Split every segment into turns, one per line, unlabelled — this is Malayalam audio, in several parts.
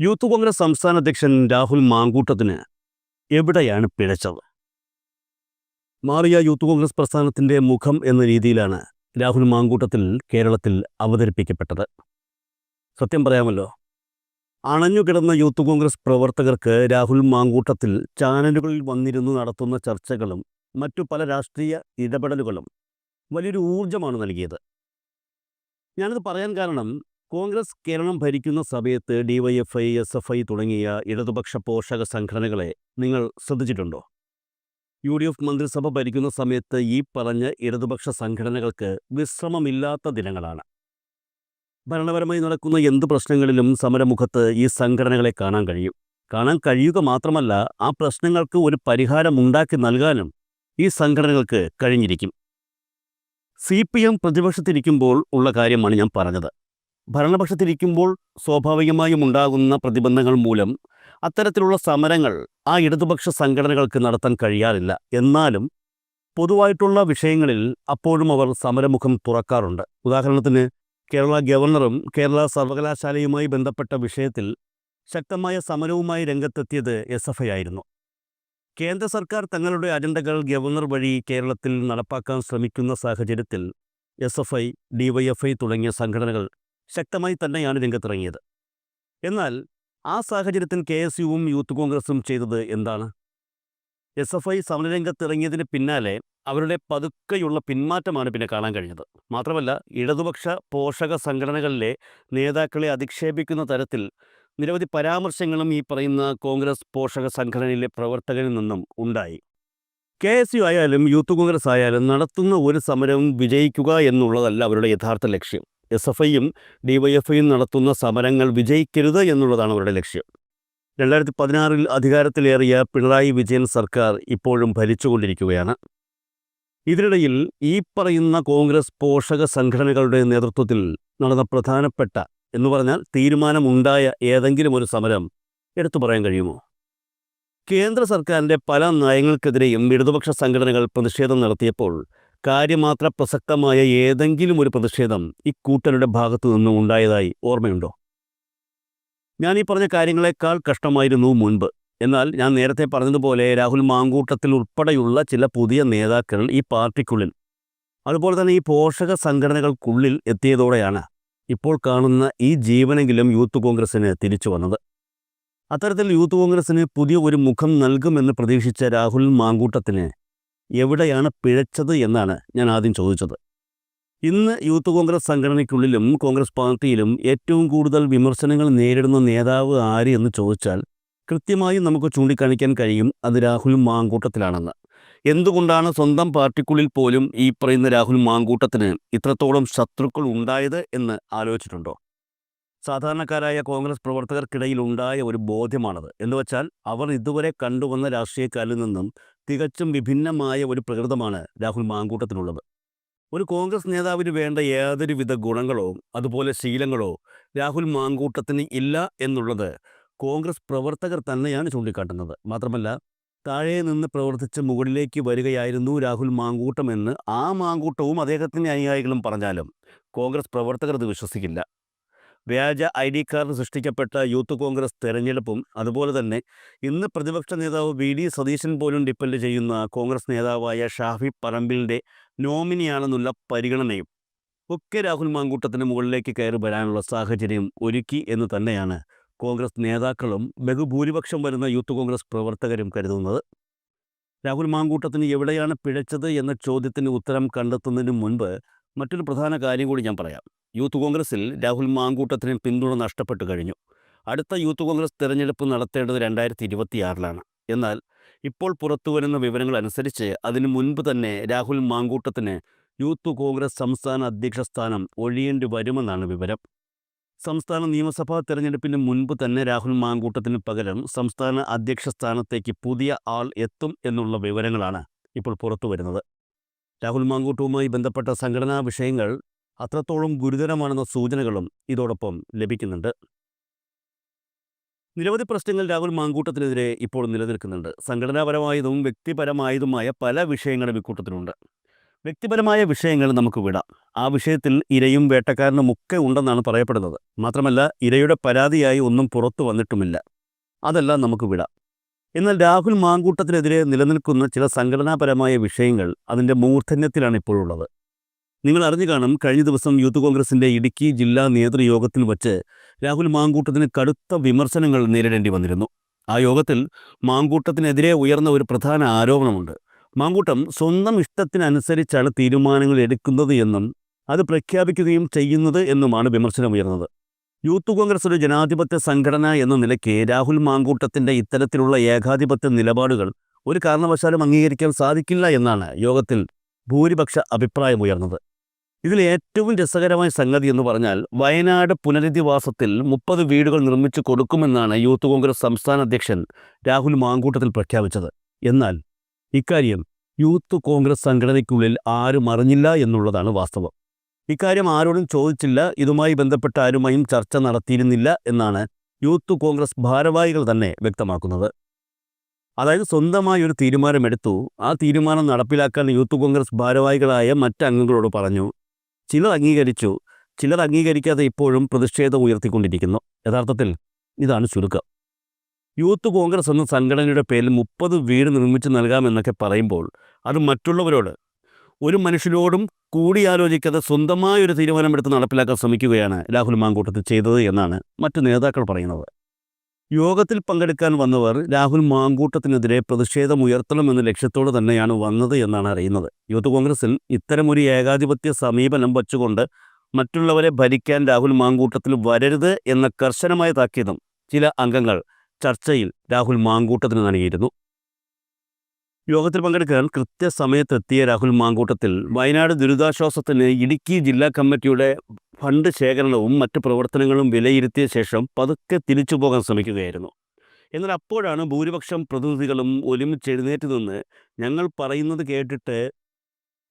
യൂത്ത് കോൺഗ്രസ് സംസ്ഥാന അധ്യക്ഷൻ രാഹുൽ മാങ്കൂട്ടത്തിന് എവിടെയാണ് പിഴച്ചത്? മാറിയ യൂത്ത് കോൺഗ്രസ് പ്രസ്ഥാനത്തിന്റെ മുഖം എന്ന രീതിയിലാണ് രാഹുൽ മാങ്കൂട്ടത്തിൽ കേരളത്തിൽ അവതരിപ്പിക്കപ്പെട്ടത്. സത്യം പറയാമല്ലോ, അണഞ്ഞുകിടന്ന യൂത്ത് കോൺഗ്രസ് പ്രവർത്തകർക്ക് രാഹുൽ മാങ്കൂട്ടത്തിൽ ചാനലുകളിൽ വന്നിരുന്നു നടത്തുന്ന ചർച്ചകളും മറ്റു പല രാഷ്ട്രീയ ഇടപെടലുകളും വലിയൊരു ഊർജമാണ് നൽകിയത്. ഞാനത് പറയാൻ കാരണം, കോൺഗ്രസ് കേരളം ഭരിക്കുന്ന സമയത്ത് ഡിവൈഎഫ്ഐ, എസ്എഫ്ഐ തുടങ്ങിയ ഇടതുപക്ഷ പോഷക സംഘടനകളെ നിങ്ങൾ ശ്രദ്ധിച്ചിട്ടുണ്ടോ? UDF മന്ത്രിസഭ ഭരിക്കുന്ന സമയത്ത് ഈ പറഞ്ഞ ഇടതുപക്ഷ സംഘടനകൾക്ക് വിശ്രമമില്ലാത്ത ദിനങ്ങളാണ്. ഭരണപരമായി നടക്കുന്ന എന്ത് പ്രശ്നങ്ങളിലും സമരമുഖത്ത് ഈ സംഘടനകളെ കാണാൻ കഴിയുക മാത്രമല്ല, ആ പ്രശ്നങ്ങൾക്ക് ഒരു പരിഹാരം ഉണ്ടാക്കി നൽകാനും ഈ സംഘടനകൾക്ക് കഴിഞ്ഞിരിക്കും. CPM പ്രതിപക്ഷത്തിരിക്കുമ്പോൾ ഉള്ള കാര്യമാണ് ഞാൻ പറഞ്ഞത്. ഭരണപക്ഷത്തിരിക്കുമ്പോൾ സ്വാഭാവികമായും ഉണ്ടാകുന്ന പ്രതിബന്ധങ്ങൾ മൂലം അത്തരത്തിലുള്ള സമരങ്ങൾ ആ ഇടതുപക്ഷ സംഘടനകൾക്ക് നടത്താൻ കഴിയാറില്ല. എന്നാലും പൊതുവായിട്ടുള്ള വിഷയങ്ങളിൽ അപ്പോഴും അവർ സമരമുഖം തുറക്കാറുണ്ട്. ഉദാഹരണത്തിന്, കേരള ഗവർണറും കേരള സർവകലാശാലയുമായി ബന്ധപ്പെട്ട വിഷയത്തിൽ ശക്തമായ സമരവുമായി രംഗത്തെത്തിയത് SFI ആയിരുന്നു. കേന്ദ്ര സർക്കാർ തങ്ങളുടെ അജണ്ടകൾ ഗവർണർ വഴി കേരളത്തിൽ നടപ്പാക്കാൻ ശ്രമിക്കുന്ന സാഹചര്യത്തിൽ SFI, DYFI തുടങ്ങിയ സംഘടനകൾ ശക്തമായി തന്നെയാണ് രംഗത്തിറങ്ങിയത്. എന്നാൽ ആ സാഹചര്യത്തിൽ KSUവും യൂത്ത് കോൺഗ്രസും ചെയ്തത് എന്താണ്? SFI സമരരംഗത്തിറങ്ങിയതിന് പിന്നാലെ അവരുടെ പതുക്കെയുള്ള പിന്മാറ്റമാണ് പിന്നെ കാണാൻ കഴിഞ്ഞത്. മാത്രമല്ല, ഇടതുപക്ഷ പോഷക സംഘടനകളിലെ നേതാക്കളെ അധിക്ഷേപിക്കുന്ന തരത്തിൽ നിരവധി പരാമർശങ്ങളും ഈ പറയുന്ന കോൺഗ്രസ് പോഷക സംഘടനയിലെ പ്രവർത്തകരിൽ നിന്നും ഉണ്ടായി. KSU ആയാലും യൂത്ത് കോൺഗ്രസ് ആയാലും നടത്തുന്ന ഒരു സമരവും വിജയിക്കുക എന്നുള്ളതല്ല അവരുടെ യഥാർത്ഥ ലക്ഷ്യം. SFIയും DYFIയും നടത്തുന്ന സമരങ്ങൾ വിജയിക്കരുത് എന്നുള്ളതാണ് അവരുടെ ലക്ഷ്യം. 2016 അധികാരത്തിലേറിയ പിണറായി വിജയൻ സർക്കാർ ഇപ്പോഴും ഭരിച്ചുകൊണ്ടിരിക്കുകയാണ്. ഇതിനിടയിൽ ഈ പറയുന്ന കോൺഗ്രസ് പോഷക സംഘടനകളുടെ നേതൃത്വത്തിൽ നടന്ന പ്രധാനപ്പെട്ട എന്ന് പറഞ്ഞാൽ തീരുമാനമുണ്ടായ ഏതെങ്കിലും ഒരു സമരം എടുത്തു പറയാൻ കഴിയുമോ? കേന്ദ്ര സർക്കാരിൻ്റെ പല നയങ്ങൾക്കെതിരെയും ഇടതുപക്ഷ സംഘടനകൾ പ്രതിഷേധം നടത്തിയപ്പോൾ കാര്യമാത്ര പ്രസക്തമായ ഏതെങ്കിലും ഒരു പ്രതിഷേധം ഇക്കൂട്ടരുടെ ഭാഗത്തു നിന്നും ഉണ്ടായതായി ഓർമ്മയുണ്ടോ? ഞാൻ ഈ പറഞ്ഞ കാര്യങ്ങളെക്കാൾ കഷ്ടമായിരുന്നു മുൻപ്. എന്നാൽ ഞാൻ നേരത്തെ പറഞ്ഞതുപോലെ രാഹുൽ മാങ്കൂട്ടത്തിൽ ഉൾപ്പെടെയുള്ള ചില പുതിയ നേതാക്കൾ ഈ പാർട്ടിക്കുള്ളിൽ, അതുപോലെ തന്നെ ഈ പോഷക സംഘടനകൾക്കുള്ളിൽ എത്തിയതോടെയാണ് ഇപ്പോൾ കാണുന്ന ഈ ജീവനെങ്കിലും യൂത്ത് കോൺഗ്രസിന് തിരിച്ചു വന്നത്. അത്തരത്തിൽ യൂത്ത് കോൺഗ്രസിന് പുതിയ ഒരു മുഖം നൽകുമെന്ന് പ്രതീക്ഷിച്ച രാഹുൽ മാങ്കൂട്ടത്തിന് എവിടെയാണ് പിഴച്ചത് എന്നാണ് ഞാൻ ആദ്യം ചോദിച്ചത്. ഇന്ന് യൂത്ത് കോൺഗ്രസ് സംഘടനയ്ക്കുള്ളിലും കോൺഗ്രസ് പാർട്ടിയിലും ഏറ്റവും കൂടുതൽ വിമർശനങ്ങൾ നേരിടുന്ന നേതാവ് ആര് എന്ന് ചോദിച്ചാൽ കൃത്യമായും നമുക്ക് ചൂണ്ടിക്കാണിക്കാൻ കഴിയും, അത് രാഹുൽ മാങ്കൂട്ടത്തിലാണെന്ന്. എന്തുകൊണ്ടാണ് സ്വന്തം പാർട്ടിക്കുള്ളിൽ പോലും ഈ പറയുന്ന രാഹുൽ മാങ്കൂട്ടത്തിന് ഇത്രത്തോളം ശത്രുക്കൾ ഉണ്ടായത് എന്ന് ആലോചിച്ചിട്ടുണ്ടോ? സാധാരണക്കാരായ കോൺഗ്രസ് പ്രവർത്തകർക്കിടയിൽ ഉണ്ടായ ഒരു ബോധ്യമാണത്. എന്നുവെച്ചാൽ അവർ ഇതുവരെ കണ്ടുവന്ന രാഷ്ട്രീയക്കാരിൽ നിന്നും തികച്ചും വിഭിന്നമായ ഒരു പ്രകൃതമാണ് രാഹുൽ മാങ്കൂട്ടത്തിനുള്ളത്. ഒരു കോൺഗ്രസ് നേതാവിന് വേണ്ട യാതൊരുവിധ ഗുണങ്ങളോ അതുപോലെ ശീലങ്ങളോ രാഹുൽ മാങ്കൂട്ടത്തിന് ഇല്ല എന്നുള്ളത് കോൺഗ്രസ് പ്രവർത്തകർ തന്നെയാണ് ചൂണ്ടിക്കാട്ടുന്നത്. മാത്രമല്ല, താഴെ നിന്ന് പ്രവർത്തിച്ച് മുകളിലേക്ക് വരികയായിരുന്നു രാഹുൽ മാങ്കൂട്ടമെന്ന് ആ മാങ്കൂട്ടവും അദ്ദേഹത്തിൻ്റെ അനുയായികളും പറഞ്ഞാലും കോൺഗ്രസ് പ്രവർത്തകർ ഇത് വിശ്വസിക്കില്ല. വ്യാജ ID കാർഡ് സൃഷ്ടിക്കപ്പെട്ട യൂത്ത് കോൺഗ്രസ് തെരഞ്ഞെടുപ്പും അതുപോലെ തന്നെ ഇന്ന് പ്രതിപക്ഷ നേതാവ് VD സതീശൻ പോലും ഡിപ്പെൻഡ് ചെയ്യുന്ന കോൺഗ്രസ് നേതാവായ ഷാഫി പറമ്പിലിൻ്റെ നോമിനിയാണെന്നുള്ള പരിഗണനയും ഒക്കെ രാഹുൽ മാങ്കൂട്ടത്തിന് മുകളിലേക്ക് കയറി വരാനുള്ള സാഹചര്യം ഒരുക്കി എന്ന് തന്നെയാണ് കോൺഗ്രസ് നേതാക്കളും ബഹുഭൂരിപക്ഷം വരുന്ന യൂത്ത് കോൺഗ്രസ് പ്രവർത്തകരും കരുതുന്നത്. രാഹുൽ മാങ്കൂട്ടത്തിന് എവിടെയാണ് പിഴച്ചത് എന്ന ചോദ്യത്തിന് ഉത്തരം കണ്ടെത്തുന്നതിന് മുൻപ് മറ്റൊരു പ്രധാന കാര്യം കൂടി ഞാൻ പറയാം. യൂത്ത് കോൺഗ്രസിൽ രാഹുൽ മാങ്കൂട്ടത്തിന് പിന്തുണ നഷ്ടപ്പെട്ടു കഴിഞ്ഞു. അടുത്ത യൂത്ത് കോൺഗ്രസ് തെരഞ്ഞെടുപ്പ് നടത്തേണ്ടത് 2026-ലാണ്. എന്നാൽ ഇപ്പോൾ പുറത്തുവരുന്ന വിവരങ്ങൾ അനുസരിച്ച് അതിനു മുൻപ് തന്നെ രാഹുൽ മാങ്കൂട്ടത്തിന് യൂത്ത് കോൺഗ്രസ് സംസ്ഥാന അധ്യക്ഷ സ്ഥാനം ഒഴിയേണ്ടി വരുമെന്നാണ് വിവരം. സംസ്ഥാന നിയമസഭാ തെരഞ്ഞെടുപ്പിന് മുൻപ് തന്നെ രാഹുൽ മാങ്കൂട്ടത്തിന് പകരം സംസ്ഥാന അധ്യക്ഷ സ്ഥാനത്തേക്ക് പുതിയ ആൾ എത്തും എന്നുള്ള വിവരങ്ങളാണ് ഇപ്പോൾ പുറത്തു വരുന്നത്. രാഹുൽ മാങ്കൂട്ടവുമായി ബന്ധപ്പെട്ട സംഘടനാ വിഷയങ്ങൾ അത്രത്തോളം ഗുരുതരമാണെന്ന സൂചനകളും ഇതോടൊപ്പം ലഭിക്കുന്നുണ്ട്. നിരവധി പ്രശ്നങ്ങൾ രാഹുൽ മാങ്കൂട്ടത്തിനെതിരെ ഇപ്പോൾ നിലനിൽക്കുന്നുണ്ട്. സംഘടനാപരമായതും വ്യക്തിപരമായതുമായ പല വിഷയങ്ങളും ഇക്കൂട്ടത്തിനുണ്ട്. വ്യക്തിപരമായ വിഷയങ്ങൾ നമുക്ക് വിടാം. ആ വിഷയത്തിൽ ഇരയും വേട്ടക്കാരനും ഒക്കെ ഉണ്ടെന്നാണ് പറയപ്പെടുന്നത്. മാത്രമല്ല ഇരയുടെ പരാതിയായി ഒന്നും പുറത്തു വന്നിട്ടുമില്ല. അതെല്ലാം നമുക്ക് വിടാം. എന്നാൽ രാഹുൽ മാങ്കൂട്ടത്തിനെതിരെ നിലനിൽക്കുന്ന ചില സംഘടനാപരമായ വിഷയങ്ങൾ അതിൻ്റെ മൂർധന്യത്തിലാണ് ഇപ്പോഴുള്ളത്. നിങ്ങൾ അറിഞ്ഞു കാണും, കഴിഞ്ഞ ദിവസം യൂത്ത് കോൺഗ്രസിൻ്റെ ഇടുക്കി ജില്ലാ നേതൃയോഗത്തിൽ വച്ച് രാഹുൽ മാങ്കൂട്ടത്തിന് കടുത്ത വിമർശനങ്ങൾ നേരിടേണ്ടി വന്നിരുന്നു. ആ യോഗത്തിൽ മാങ്കൂട്ടത്തിനെതിരെ ഉയർന്ന ഒരു പ്രധാന ആരോപണമുണ്ട്. മാങ്കൂട്ടം സ്വന്തം ഇഷ്ടത്തിനനുസരിച്ചാണ് തീരുമാനങ്ങൾ എടുക്കുന്നത് എന്നും അത് പ്രഖ്യാപിക്കുകയും ചെയ്യുന്നത് എന്നുമാണ് വിമർശനമുയർന്നത്. യൂത്ത് കോൺഗ്രസ് ഒരു ജനാധിപത്യ സംഘടന എന്ന നിലയ്ക്ക് രാഹുൽ മാങ്കൂട്ടത്തിൻ്റെ ഇത്തരത്തിലുള്ള ഏകാധിപത്യ നിലപാടുകൾ ഒരു കാരണവശാലും അംഗീകരിക്കാൻ സാധിക്കില്ല എന്നാണ് യോഗത്തിൽ ഭൂരിപക്ഷ അഭിപ്രായമുയർന്നത്. ഇതിൽ ഏറ്റവും രസകരമായ സംഗതി എന്ന് പറഞ്ഞാൽ, വയനാട് പുനരധിവാസത്തിൽ 30 വീടുകൾ നിർമ്മിച്ചു കൊടുക്കുമെന്നാണ് യൂത്ത് കോൺഗ്രസ് സംസ്ഥാന അധ്യക്ഷൻ രാഹുൽ മാങ്കൂട്ടത്തിൽ പ്രഖ്യാപിച്ചത്. എന്നാൽ ഇക്കാര്യം യൂത്ത് കോൺഗ്രസ് സംഘടനയ്ക്കുള്ളിൽ ആരും അറിഞ്ഞില്ല എന്നുള്ളതാണ് വാസ്തവം. ഇക്കാര്യം ആരോടും ചോദിച്ചില്ല, ഇതുമായി ബന്ധപ്പെട്ട ആരുമായും ചർച്ച നടത്തിയിരുന്നില്ല എന്നാണ് യൂത്ത് കോൺഗ്രസ് ഭാരവാഹികൾ തന്നെ വ്യക്തമാക്കുന്നത്. അതായത് സ്വന്തമായി ഒരു തീരുമാനമെടുത്തു, ആ തീരുമാനം നടപ്പിലാക്കാൻ യൂത്ത് കോൺഗ്രസ് ഭാരവാഹികളായ മറ്റ് അംഗങ്ങളോട് പറഞ്ഞു. ചിലർ അംഗീകരിച്ചു, ചിലർ അംഗീകരിക്കാതെ ഇപ്പോഴും പ്രതിഷേധം ഉയർത്തിക്കൊണ്ടിരിക്കുന്നു. യഥാർത്ഥത്തിൽ ഇതാണ് ചുരുക്കം. യൂത്ത് കോൺഗ്രസ് എന്ന സംഘടനയുടെ പേരിൽ 30 വീട് നിർമ്മിച്ചു നൽകാമെന്നൊക്കെ പറയുമ്പോൾ അത് മറ്റുള്ളവരോട്, ഒരു മനുഷ്യരോടും കൂടിയാലോചിക്കാതെ സ്വന്തമായൊരു തീരുമാനമെടുത്ത് നടപ്പിലാക്കാൻ ശ്രമിക്കുകയാണ് രാഹുൽ മാങ്കൂട്ടത്തിൽ ചെയ്തത് എന്നാണ് മറ്റു നേതാക്കൾ പറയുന്നത്. യോഗത്തിൽ പങ്കെടുക്കാൻ വന്നവർ രാഹുൽ മാങ്കൂട്ടത്തിനെതിരെ പ്രതിഷേധമുയർത്തണമെന്ന ലക്ഷ്യത്തോടെ തന്നെയാണ് വന്നത് എന്നാണ് അറിയുന്നത്. യൂത്ത് കോൺഗ്രസിൽ ഇത്തരമൊരു ഏകാധിപത്യ സമീപനം വച്ചുകൊണ്ട് മറ്റുള്ളവരെ ഭരിക്കാൻ രാഹുൽ മാങ്കൂട്ടത്തിൽ വരരുത് എന്ന കർശനമായ താക്കീതും ചില അംഗങ്ങൾ ചർച്ചയിൽ രാഹുൽ മാങ്കൂട്ടത്തിന് നൽകിയിരുന്നു. യോഗത്തിൽ പങ്കെടുക്കാൻ കൃത്യസമയത്തെത്തിയ രാഹുൽ മാങ്കൂട്ടത്തിൽ വയനാട് ദുരിതാശ്വാസത്തിന് ഇടുക്കി ജില്ലാ കമ്മിറ്റിയുടെ ഫണ്ട് ശേഖരണവും മറ്റ് പ്രവർത്തനങ്ങളും വിലയിരുത്തിയ ശേഷം പതുക്കെ തിരിച്ചു പോകാൻ ശ്രമിക്കുകയായിരുന്നു. എന്നാൽ അപ്പോഴാണ് ഭൂരിപക്ഷം പ്രതിനിധികളും ഒരുമിച്ചെഴുന്നേറ്റ് നിന്ന് ഞങ്ങൾ പറയുന്നത് കേട്ടിട്ട്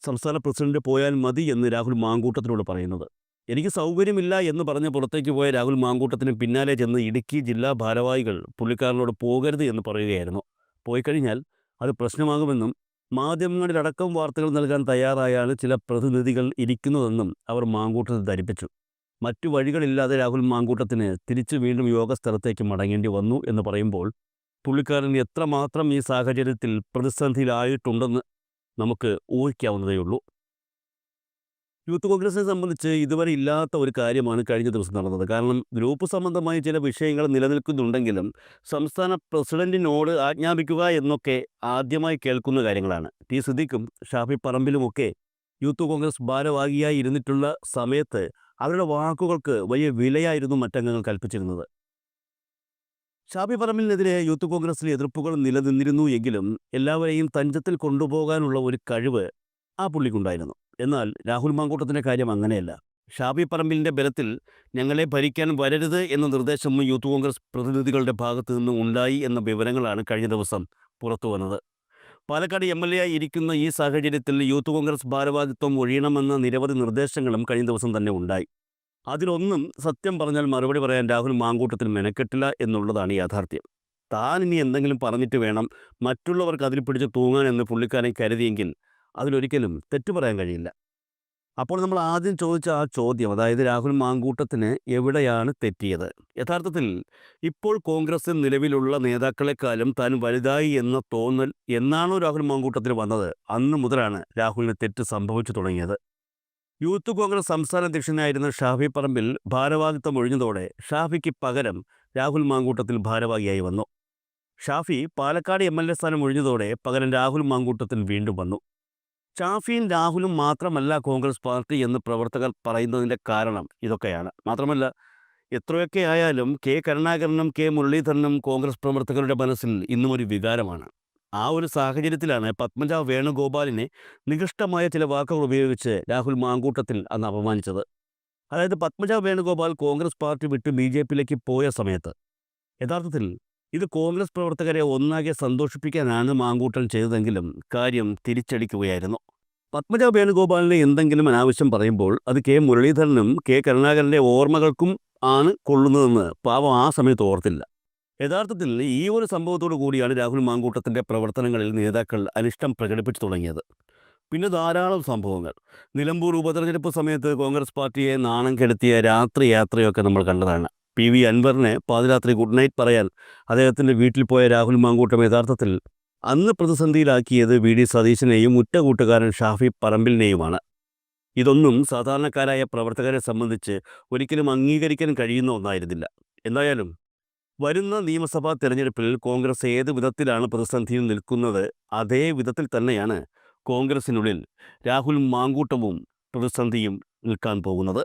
സംസ്ഥാന പ്രസിഡന്റ് പോയാൽ മതി എന്ന് രാഹുൽ മാങ്കൂട്ടത്തിനോട് പറയുന്നത്. എനിക്ക് സൗകര്യമില്ല എന്ന് പറഞ്ഞ് പുറത്തേക്ക് പോയ രാഹുൽ മാങ്കൂട്ടത്തിന് പിന്നാലെ ചെന്ന് ഇടുക്കി ജില്ലാ ഭാരവാഹികൾ പുള്ളിക്കാരനോട് പോകരുത് എന്ന് പറയുകയായിരുന്നു. പോയി കഴിഞ്ഞാൽ അത് പ്രശ്നമാകുമെന്നും മാധ്യമങ്ങളിലടക്കം വാർത്തകൾ നൽകാൻ തയ്യാറായാണ് ചില പ്രതിനിധികൾ ഇരിക്കുന്നതെന്നും അവർ മാങ്കൂട്ടത്തിൽ ധരിപ്പിച്ചു. മറ്റു വഴികളില്ലാതെ രാഹുൽ മാങ്കൂട്ടത്തിന് തിരിച്ചു വീണ്ടും യോഗസ്ഥലത്തേക്ക് മടങ്ങേണ്ടി വന്നു എന്ന് പറയുമ്പോൾ പുള്ളിക്കാരൻ എത്രമാത്രം ഈ സാഹചര്യത്തിൽ പ്രതിസന്ധിയിലായിട്ടുണ്ടെന്ന് നമുക്ക് ഊഹിക്കാവുന്നതേയുള്ളൂ. യൂത്ത് കോൺഗ്രസിനെ സംബന്ധിച്ച് ഇതുവരെ ഇല്ലാത്ത ഒരു കാര്യമാണ് കഴിഞ്ഞ ദിവസം നടന്നത്. കാരണം ഗ്രൂപ്പ് സംബന്ധമായ ചില വിഷയങ്ങൾ നിലനിൽക്കുന്നുണ്ടെങ്കിലും സംസ്ഥാന പ്രസിഡന്റിനോട് ആജ്ഞാപിക്കുക എന്നൊക്കെ ആദ്യമായി കേൾക്കുന്ന കാര്യങ്ങളാണ്. ടി സിദ്ദീഖും ഷാഫി പറമ്പിലുമൊക്കെ യൂത്ത് കോൺഗ്രസ് ഭാരവാഹിയായി ഇരുന്നിട്ടുള്ള സമയത്ത് അവരുടെ വാക്കുകൾക്ക് വലിയ വിലയായിരുന്നു മറ്റംഗങ്ങൾ കൽപ്പിച്ചിരുന്നത്. ഷാഫി പറമ്പിലിനെതിരെ യൂത്ത് കോൺഗ്രസിലെ എതിർപ്പുകൾ നിലനിന്നിരുന്നു എങ്കിലും എല്ലാവരെയും തഞ്ചത്തിൽ കൊണ്ടുപോകാനുള്ള ഒരു കഴിവ് ആ പുള്ളിക്കുണ്ടായിരുന്നു. എന്നാൽ രാഹുൽ മാങ്കൂട്ടത്തിൻ്റെ കാര്യം അങ്ങനെയല്ല. ഷാഫി പറമ്പിലിൻ്റെ ബലത്തിൽ ഞങ്ങളെ ഭരിക്കാൻ വരരുത് എന്ന നിർദ്ദേശം യൂത്ത് കോൺഗ്രസ് പ്രതിനിധികളുടെ ഭാഗത്തു നിന്നും ഉണ്ടായി എന്ന വിവരങ്ങളാണ് കഴിഞ്ഞ ദിവസം പുറത്തു വന്നത്. പാലക്കാട് MLA ആയി ഇരിക്കുന്ന ഈ സാഹചര്യത്തിൽ യൂത്ത് കോൺഗ്രസ് ഭാരവാഹിത്വം ഒഴിയണമെന്ന നിരവധി നിർദ്ദേശങ്ങളും കഴിഞ്ഞ ദിവസം തന്നെ ഉണ്ടായി. അതിലൊന്നും സത്യം പറഞ്ഞാൽ മറുപടി പറയാൻ രാഹുൽ മാങ്കൂട്ടത്തിൽ മെനക്കെട്ടില്ല എന്നുള്ളതാണ് യാഥാർത്ഥ്യം. താൻ ഇനി എന്തെങ്കിലും പറഞ്ഞിട്ട് വേണം മറ്റുള്ളവർക്ക് അതിൽ പിടിച്ച് തൂങ്ങാൻ എന്ന് പുള്ളിക്കാരൻ കരുതിയെങ്കിൽ അതിലൊരിക്കലും തെറ്റു പറയാൻ കഴിയില്ല. അപ്പോൾ നമ്മൾ ആദ്യം ചോദിച്ച ആ ചോദ്യം, അതായത് രാഹുൽ മാങ്കൂട്ടത്തിന് എവിടെയാണ് തെറ്റിയത്? യഥാർത്ഥത്തിൽ ഇപ്പോൾ കോൺഗ്രസിൽ നിലവിലുള്ള നേതാക്കളെക്കാളും താൻ വലുതായി എന്ന തോന്നൽ എന്നാണോ രാഹുൽ മാങ്കൂട്ടത്തിന് വന്നത്, അന്ന് മുതലാണ് രാഹുലിന് തെറ്റ് സംഭവിച്ചു തുടങ്ങിയത്. യൂത്ത് കോൺഗ്രസ് സംസ്ഥാന അധ്യക്ഷനായിരുന്ന ഷാഫി പറമ്പിൽ ഭാരവാഹിത്വം ഒഴിഞ്ഞതോടെ ഷാഫിക്ക് പകരം രാഹുൽ മാങ്കൂട്ടത്തിൽ ഭാരവാഹിയായി വന്നു. ഷാഫി പാലക്കാട് MLA സ്ഥാനം ഒഴിഞ്ഞതോടെ പകരം രാഹുൽ മാങ്കൂട്ടത്തിൽ വീണ്ടും വന്നു. ഷാഫിയും രാഹുലും മാത്രമല്ല കോൺഗ്രസ് പാർട്ടി എന്ന് പ്രവർത്തകർ പറയുന്നതിൻ്റെ കാരണം ഇതൊക്കെയാണ്. മാത്രമല്ല എത്രയൊക്കെ ആയാലും കെ കരുണാകരനും കെ മുരളീധരനും കോൺഗ്രസ് പ്രവർത്തകരുടെ മനസ്സിൽ ഇന്നും ഒരു വികാരമാണ്. ആ ഒരു സാഹചര്യത്തിലാണ് പത്മജ വേണുഗോപാലിനെ നികൃഷ്ടമായ ചില വാക്കുകൾ ഉപയോഗിച്ച് രാഹുൽ മാങ്കൂട്ടത്തിൽ അന്ന് അപമാനിച്ചത്. അതായത് പത്മജ വേണുഗോപാൽ കോൺഗ്രസ് പാർട്ടി വിട്ട് BJPയിലേക്ക് പോയ സമയത്ത് യഥാർത്ഥത്തിൽ ഇത് കോൺഗ്രസ് പ്രവർത്തകരെ ഒന്നാകെ സന്തോഷിപ്പിക്കാനാണ് മാങ്കൂട്ടൻ ചെയ്തതെങ്കിലും കാര്യം തിരിച്ചടിക്കുകയായിരുന്നു. പത്മജ വേണുഗോപാലിനെ എന്തെങ്കിലും അനാവശ്യം പറയുമ്പോൾ അത് കെ മുരളീധരനും കെ കരുണാകരൻ്റെ ഓർമ്മകൾക്കും ആണ് കൊള്ളുന്നതെന്ന് പാവം ആ സമയത്ത് ഓർത്തില്ല. യഥാർത്ഥത്തിൽ ഈ ഒരു സംഭവത്തോടു കൂടിയാണ് രാഹുൽ മാങ്കൂട്ടത്തിൻ്റെ പ്രവർത്തനങ്ങളിൽ നേതാക്കൾ അനിഷ്ടം പ്രകടിപ്പിച്ചു തുടങ്ങിയത്. പിന്നെ ധാരാളം സംഭവങ്ങൾ. നിലമ്പൂർ ഉപതെരഞ്ഞെടുപ്പ് സമയത്ത് കോൺഗ്രസ് പാർട്ടിയെ നാണം കെടുത്തിയ രാത്രി യാത്രയൊക്കെ നമ്മൾ കണ്ടതാണ്. PV അൻവറിനെ പാതിരാത്രി ഗുഡ് നൈറ്റ് പറയാൻ അദ്ദേഹത്തിൻ്റെ വീട്ടിൽ പോയ രാഹുൽ മാങ്കൂട്ടം യഥാർത്ഥത്തിൽ അന്ന് പ്രതിസന്ധിയിലാക്കിയത് VD സതീശനെയും ഉറ്റ കൂട്ടുകാരൻ ഷാഫി പറമ്പിലിനെയുമാണ്. ഇതൊന്നും സാധാരണക്കാരായ പ്രവർത്തകരെ സംബന്ധിച്ച് ഒരിക്കലും അംഗീകരിക്കാൻ കഴിയുന്ന ഒന്നായിരുന്നില്ല. എന്തായാലും വരുന്ന നിയമസഭാ തെരഞ്ഞെടുപ്പിൽ കോൺഗ്രസ് ഏത് വിധത്തിലാണ് പ്രതിസന്ധിയിൽ നിൽക്കുന്നത്, അതേ വിധത്തിൽ തന്നെയാണ് കോൺഗ്രസിനുള്ളിൽ രാഹുൽ മാങ്കൂട്ടവും പ്രതിസന്ധിയും നിൽക്കാൻ പോകുന്നത്.